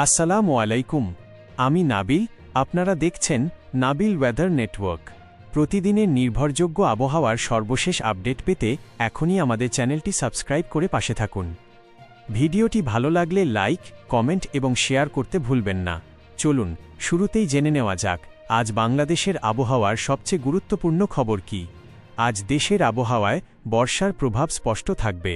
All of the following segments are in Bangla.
আসসালামু আলাইকুম। আমি নাবিল, আপনারা দেখছেন নাবিল ওয়েদার নেটওয়ার্ক। প্রতিদিনের নির্ভরযোগ্য আবহাওয়ার সর্বশেষ আপডেট পেতে এখনই আমাদের চ্যানেলটি সাবস্ক্রাইব করে পাশে থাকুন। ভিডিওটি ভালো লাগলে লাইক, কমেন্ট এবং শেয়ার করতে ভুলবেন না। চলুন শুরুতেই জেনে নেওয়া যাক আজ বাংলাদেশের আবহাওয়ার সবচেয়ে গুরুত্বপূর্ণ খবর কি। আজ দেশের আবহাওয়ায় বর্ষার প্রভাব স্পষ্ট থাকবে।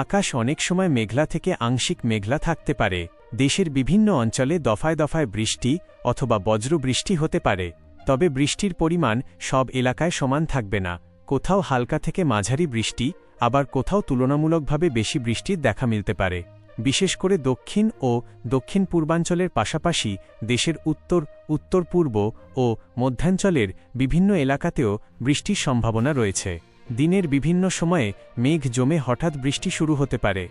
আকাশ অনেক সময় মেঘলা থেকে আংশিক মেঘলা থাকতে পারে। দেশের বিভিন্ন অঞ্চলে দফায় দফায় বৃষ্টি অথবা বজ্রবৃষ্টি হতে পারে। তবে বৃষ্টির পরিমাণ সব এলাকায় সমান থাকবে না। কোথাও হালকা থেকে মাঝারি বৃষ্টি, আবার কোথাও তুলনামূলকভাবে বেশি বৃষ্টির দেখা মিলতে পারে। বিশেষ করে দক্ষিণ ও দক্ষিণ পূর্বাঞ্চলের পাশাপাশি দেশের উত্তর, উত্তর পূর্ব ও মধ্যাঞ্চলের বিভিন্ন এলাকাতেও বৃষ্টির সম্ভাবনা রয়েছে। দিনের বিভিন্ন সময়ে মেঘ জমে হঠাৎ বৃষ্টি শুরু হতে পারে।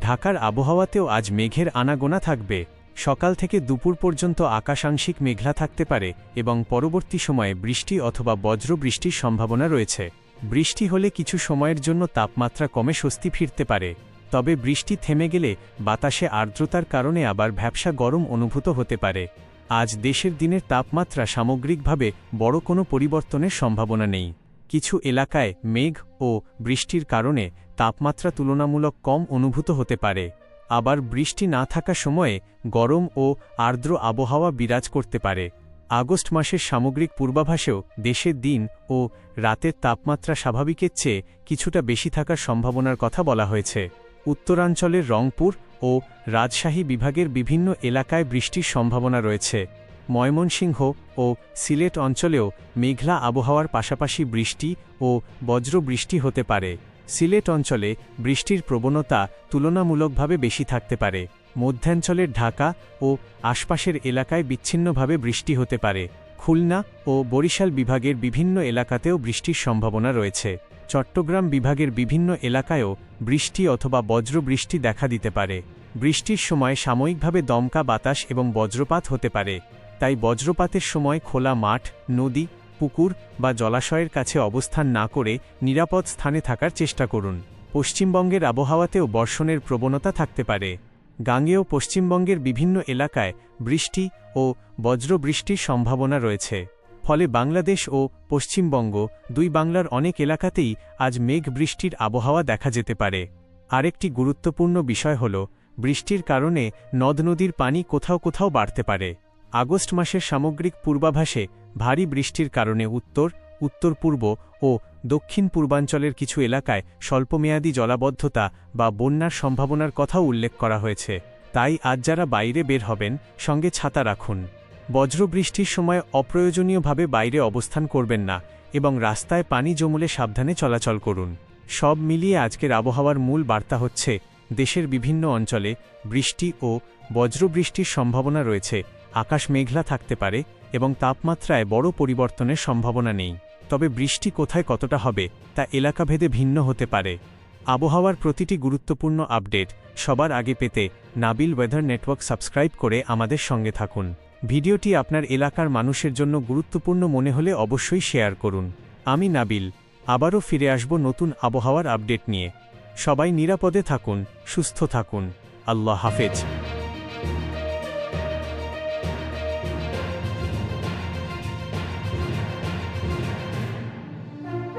ঢাকার আবহাওয়াতেও আজ মেঘের আনাগোনা থাকবে। সকাল থেকে দুপুর পর্যন্ত আকাশ আংশিক মেঘলা থাকতে পারে এবং পরবর্তী সময়ে বৃষ্টি অথবা বজ্রবৃষ্টির সম্ভাবনা রয়েছে। বৃষ্টি হলে কিছু সময়ের জন্য তাপমাত্রা কমে স্বস্তি ফিরতে পারে। তবে বৃষ্টি থেমে গেলে বাতাসে আর্দ্রতার কারণে আবার ভ্যাপসা গরম অনুভূত হতে পারে। আজ দেশের দিনের তাপমাত্রা সামগ্রিকভাবে বড় কোনো পরিবর্তনের সম্ভাবনা নেই। কিছু এলাকায় মেঘ ও বৃষ্টির কারণে তাপমাত্রা তুলনামূলক কম অনুভূত হতে পারে। আবার বৃষ্টি না থাকা সময়ে গরম ও আর্দ্র আবহাওয়া বিরাজ করতে পারে। আগস্ট মাসের সামগ্রিক পূর্বাভাসেও দেশের দিন ও রাতের তাপমাত্রা স্বাভাবিকের চেয়ে কিছুটা বেশি থাকার সম্ভাবনার কথা বলা হয়েছে। উত্তরাঞ্চলের রংপুর ও রাজশাহী বিভাগের বিভিন্ন এলাকায় বৃষ্টির সম্ভাবনা রয়েছে। ময়মনসিংহ ও সিলেট অঞ্চলেও মেঘলা আবহাওয়ার পাশাপাশি বৃষ্টি ও বজ্রবৃষ্টি হতে পারে। সিলেট অঞ্চলে বৃষ্টির প্রবণতা তুলনামূলকভাবে বেশি থাকতে পারে। মধ্যাঞ্চলের ঢাকা ও আশপাশের এলাকায় বিচ্ছিন্নভাবে বৃষ্টি হতে পারে। খুলনা ও বরিশাল বিভাগের বিভিন্ন এলাকাতেও বৃষ্টির সম্ভাবনা রয়েছে। চট্টগ্রাম বিভাগের বিভিন্ন এলাকায়ও বৃষ্টি অথবা বজ্রবৃষ্টি দেখা দিতে পারে। বৃষ্টির সময় সাময়িকভাবে দমকা বাতাস এবং বজ্রপাত হতে পারে। তাই বজ্রপাতের সময় খোলা মাঠ, নদী, পুকুর বা জলাশয়ের কাছে অবস্থান না করে নিরাপদ স্থানে থাকার চেষ্টা করুন। পশ্চিমবঙ্গের আবহাওয়াতেও বর্ষণের প্রবণতা থাকতে পারে। গাঙ্গেয় পশ্চিমবঙ্গের বিভিন্ন এলাকায় বৃষ্টি ও বজ্রবৃষ্টির সম্ভাবনা রয়েছে। ফলে বাংলাদেশ ও পশ্চিমবঙ্গ দুই বাংলার অনেক এলাকাতেই আজ মেঘ বৃষ্টির আবহাওয়া দেখা যেতে পারে। আরেকটি গুরুত্বপূর্ণ বিষয় হল বৃষ্টির কারণে নদ নদীর পানি কোথাও কোথাও বাড়তে পারে। আগস্ট মাসের সামগ্রিক পূর্বাভাসে ভারী বৃষ্টির কারণে উত্তর, উত্তর পূর্ব ও দক্ষিণ পূর্বাঞ্চলের কিছু এলাকায় স্বল্পমেয়াদী জলাবদ্ধতা বা বন্যার সম্ভাবনার কথাও উল্লেখ করা হয়েছে। তাই আজ যারা বাইরে বের হবেন সঙ্গে ছাতা রাখুন। বজ্রবৃষ্টির সময় অপ্রয়োজনীয়ভাবে বাইরে অবস্থান করবেন না এবং রাস্তায় পানি জমলে সাবধানে চলাচল করুন। সব মিলিয়ে আজকের আবহাওয়ার মূল বার্তা হচ্ছে দেশের বিভিন্ন অঞ্চলে বৃষ্টি ও বজ্রবৃষ্টির সম্ভাবনা রয়েছে। আকাশ মেঘলা থাকতে পারে এবং তাপমাত্রায় বড় পরিবর্তনের সম্ভাবনা নেই। তবে বৃষ্টি কোথায় কতটা হবে তা এলাকাভেদে ভিন্ন হতে পারে। আবহাওয়ার প্রতিটি গুরুত্বপূর্ণ আপডেট সবার আগে পেতে নাবিল ওয়েদার নেটওয়ার্ক সাবস্ক্রাইব করে আমাদের সঙ্গে থাকুন। ভিডিওটি আপনার এলাকার মানুষের জন্য গুরুত্বপূর্ণ মনে হলে অবশ্যই শেয়ার করুন। আমি নাবিল, আবারও ফিরে আসব নতুন আবহাওয়ার আপডেট নিয়ে। সবাই নিরাপদে থাকুন, সুস্থ থাকুন। আল্লাহ হাফেজ।